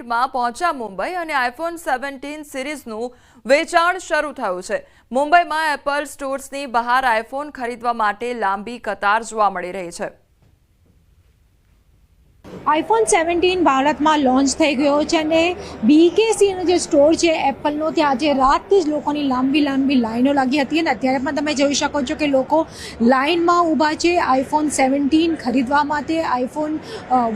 ફ્લાઇટમાં પહોંચ્યા મુંબઈ અને આઈફોન 17 સિરીઝનું વેચાણ શરૂ થયું છે। મુંબઈમાં એપલ સ્ટોર્સની બહાર આઈફોન ખરીદવા માટે લાંબી કતાર જોવા મળી રહી છે। આઈફોન 17 ભારતમાં લોન્ચ થઈ ગયો છે અને બીકેસીનો જે સ્ટોર છે એપલનો, ત્યાં આજે રાતથી જ લોકોની લાંબી લાઈનો લાગી હતી અને અત્યારે પણ તમે જોઈ શકો છો કે લોકો લાઇનમાં ઊભા છે આઈફોન 17 ખરીદવા માટે, આઈફોન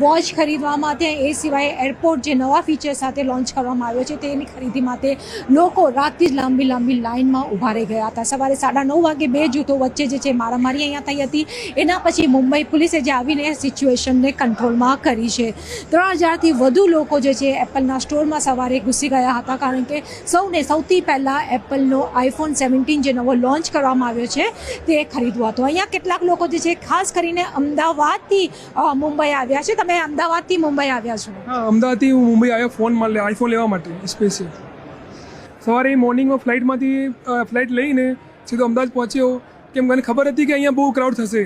વોચ ખરીદવા માટે। એ સિવાય એરપોર્ટ જે નવા ફીચર સાથે લોન્ચ કરવામાં આવ્યો છે તેની ખરીદી માટે લોકો રાતથી જ લાંબી લાઇનમાં ઊભા રહી ગયા હતા। સવારે 9:30 વાગે બે જૂથો વચ્ચે જે છે મારામારી અહીંયા થઈ હતી। એના પછી મુંબઈ પોલીસે જે આવીને સિચ્યુએશનને કંટ્રોલમાં કરી છે। 3000થી વધુ લોકો જે છે એપલના સ્ટોરમાં સવારે ઘૂસી ગયા હતા, કારણ કે સૌથી પહેલાં એપલનો આઈફોન 17 જે નવો લોન્ચ કરવામાં આવ્યો છે તે ખરીદવો હતો। અહીંયા કેટલાક લોકો જે છે ખાસ કરીને અમદાવાદથી મુંબઈ આવ્યા છે। તમે અમદાવાદથી મુંબઈ આવ્યા છો? હા, અમદાવાદથી હું મુંબઈ આવ્યો આઈફોન લેવા માટે સ્પેશિયલ। સવારે મોર્નિંગમાં ફ્લાઇટ લઈને સીધો અમદાવાદ પહોંચ્યો, કેમ મને ખબર હતી કે અહીંયા બહુ ક્રાઉડ થશે।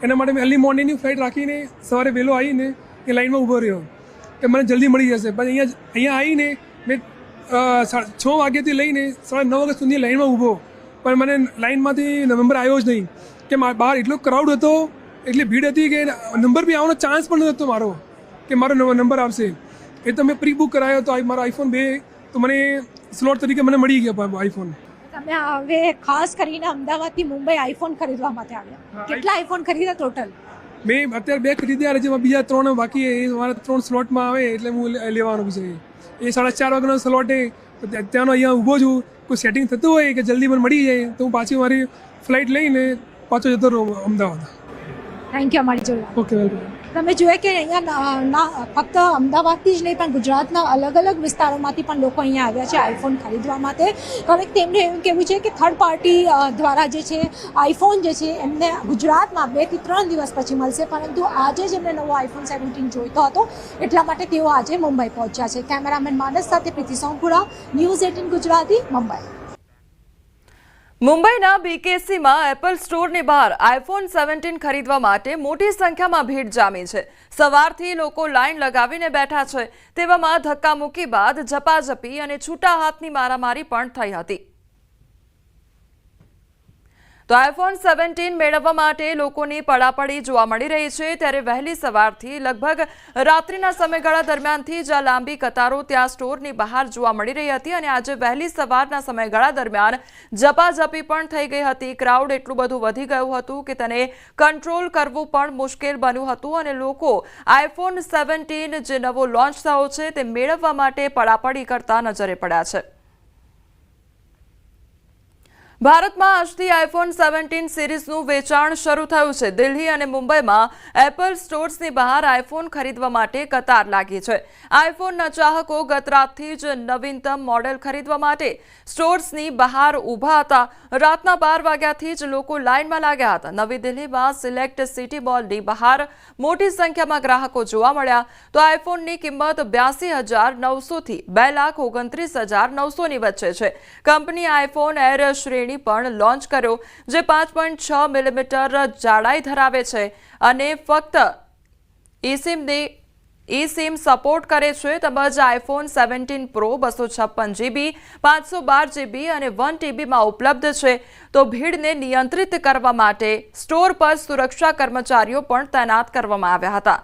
એના માટે મેં અર્લી મોર્નિંગની ફ્લાઇટ રાખીને સવારે વહેલો આવીને એ લાઈનમાં ઊભો રહ્યો કે મને જલ્દી મળી જશે। પણ અહીંયા આવીને મેં 6 વાગ્યાથી લઈને 9:30 વાગ્યા સુધી લાઈનમાં ઊભો, પણ મને લાઈનમાંથી નંબર આવ્યો જ નહીં કે બહાર એટલો ક્રાઉડ હતો, એટલી ભીડ હતી કે નંબર બી આવવાનો ચાન્સ પણ નહોતો મારો કે મારો નંબર આવશે। એ તો મેં પ્રી બુક કરાયો તો મારો આઈફોન 2 તો મને સ્લોટ તરીકે મને મળી ગયો આઈફોન। તમે હવે ખાસ કરીને અમદાવાદથી મુંબઈ આઈફોન ખરીદવા માટે આવ્યા, કેટલા આઈફોન ખરીદ્યા ટોટલ? મેં અત્યારે 2 ખરીદ્યા, જેમાં બીજા 3 બાકી એ મારા 3 સ્લોટમાં આવે એટલે હું લેવાનો વિચાર। એ 4:30 વાગ્યાનો સ્લોટ એ ત્યાંનો અહીંયા ઊભો છું, કોઈ સેટિંગ થતું હોય કે જલ્દી મને મળી જાય તો હું પાછી મારી ફ્લાઇટ લઈને પાછો જતો રહું અમદાવાદ। થેન્ક યુ અમારી જોડે। Okay, welcome. તમે જોઈએ કે અહીંયા ફક્ત અમદાવાદથી જ નહીં પણ ગુજરાતના અલગ વિસ્તારોમાંથી પણ લોકો અહીંયા આવ્યા છે આઈફોન ખરીદવા માટે। હવે તેમનું એવું કહેવું છે કે થર્ડ પાર્ટી દ્વારા જે છે આઈફોન જે છે એમને ગુજરાતમાં 2 થી 3 દિવસ પછી મળશે, પરંતુ આજે જ એમને નવો આઈફોન 17 જોઈતો હતો એટલા માટે તેઓ આજે મુંબઈ પહોંચ્યા છે। કેમેરામેન માનસ સાથે પ્રીતિ સોમપુરા, ન્યૂઝ 18 ગુજરાતી, મુંબઈ। મુંબઈના બીકેસીમાં એપલ સ્ટોરની બહાર આઈફોન 17 ખરીદવા માટે મોટી સંખ્યામાં ભીડ જામી છે। સવારથી લોકો લાઈન લગાવીને બેઠા છે, તેવામાં ધક્કામુક્કી બાદ ઝપાઝપી અને છૂટા હાથની મારામારી પણ થઈ હતી। તો આઈફોન 17 મેળવવા માટે લોકોની પડાપડી જોવા મળી રહી છે, ત્યારે વહેલી સવારથી લગભગ રાત્રિના સમયગાળા દરમિયાનથી જ લાંબી કતારો ત્યાં સ્ટોરની બહાર જોવા મળી રહી હતી અને આજે વહેલી સવારના સમયગાળા દરમિયાન ઝપાઝપી પણ થઈ ગઈ હતી। ક્રાઉડ એટલું બધું વધી ગયું હતું કે તેને કંટ્રોલ કરવું પણ મુશ્કેલ બન્યું હતું અને લોકો આઈફોન 17 જે નવો લોન્ચ થયો છે તે મેળવવા માટે પડાપડી કરતા નજરે પડ્યા છે। ભારતમાં આજથી આઈફોન 17 સિરીઝનું વેચાણ શરૂ થયું છે। દિલ્હી અને મુંબઈમાં એપલ સ્ટોર્સની બહાર આઈફોન ખરીદવા માટે કતાર લાગી છે। આઈફોનના ચાહકો ગત રાતથી જ નવીનતમ મોડેલ ખરીદવા માટે સ્ટોર્સની બહાર ઊભા હતા। રાતના 12 વાગ્યાથી જ લોકો લાઇનમાં લાગ્યા હતા। નવી દિલ્હીમાં સિલેક્ટ સિટી મોલની બહાર મોટી સંખ્યામાં ગ્રાહકો જોવા મળ્યા। તો આઈફોનની કિંમત 82,900 થી 2,29,900ની વચ્ચે છે। કંપની આઈફોન એર શ્રેણી પણ લોન્ચ કર્યો, જે 5.6 મિલીમીટર જાડાઈ ધરાવે છે અને ફક્ત eSIM સપોર્ટ કરે છે। તેમજ આઈફોન 17 પ્રો 256 GB, 512 GB અને 1 TB માં ઉપલબ્ધ છે। તો ભીડને નિયંત્રિત કરવા માટે સ્ટોર પર સુરક્ષા કર્મચારીઓ પણ તૈનાત કરવામાં આવ્યા હતા।